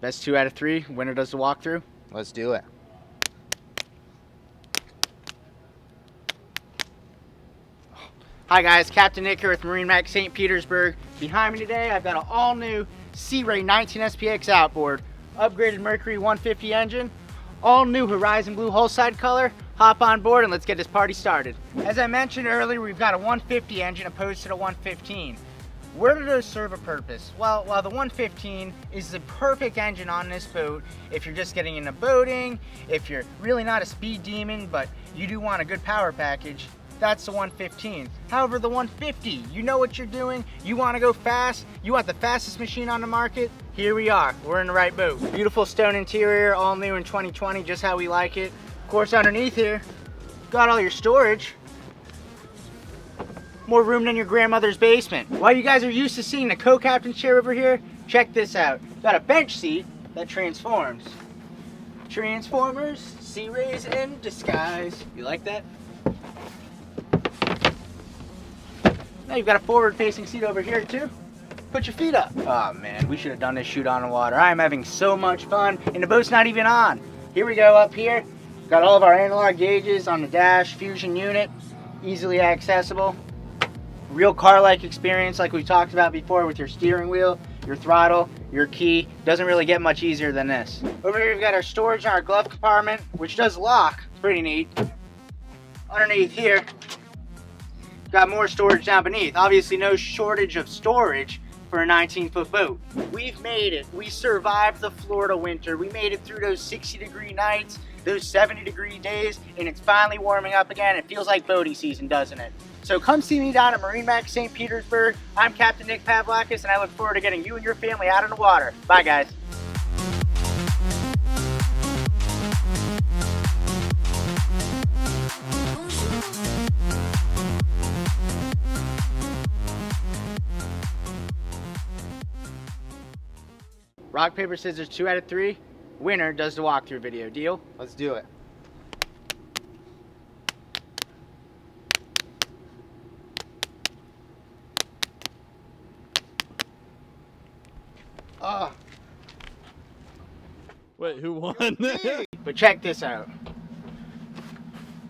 Best 2 out of 3. Winner does the walkthrough. Let's do it. Hi guys, Captain Nick here with MarineMax St. Petersburg. Behind me today, I've got an all-new Sea Ray 19 SPX outboard, upgraded Mercury 150 engine, all-new Horizon Blue hull side color. Hop on board and let's get this party started. As I mentioned earlier, we've got a 150 engine opposed to the 115. Where do those serve a purpose? Well, while the 115 is the perfect engine on this boat, if you're just getting into boating, if you're really not a speed demon, but you do want a good power package, that's the 115. However, the 150, you know what you're doing, you want to go fast, you want the fastest machine on the market, here we are, we're in the right boat. Beautiful stone interior, all new in 2020, just how we like it. Of course, underneath here, got all your storage. More room than your grandmother's basement. While you guys are used to seeing the co-captain's chair over here, check this out. Got a bench seat that transforms. Transformers, Sea Rays in disguise. You like that? Now you've got a forward-facing seat over here too. Put your feet up. Oh man, we should have done this shoot on the water. I am having so much fun, and the boat's not even on. Here we go up here. Got all of our analog gauges on the dash, fusion unit, easily accessible. Real car-like experience like we talked about before with your steering wheel, your throttle, your key. Doesn't really get much easier than this. Over here we've got our storage in our glove compartment, which does lock. It's pretty neat. Underneath here, got more storage down beneath. Obviously no shortage of storage for a 19-foot boat. We've made it. We survived the Florida winter. We made it through those 60-degree nights, those 70-degree days, and it's finally warming up again. It feels like boating season, doesn't it? So come see me down at MarineMax St. Petersburg. I'm Captain Nick Pavlakis, and I look forward to getting you and your family out on the water. Bye, guys. Rock, paper, scissors, 2 out of 3. Winner does the walkthrough video. Deal? Let's do it. Wait, who won? But check this out.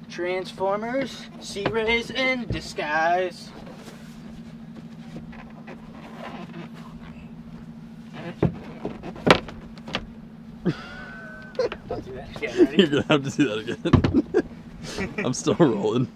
Transformers, Sea Rays in disguise. Don't do that again, ready? You're gonna have to do that again. I'm still rolling.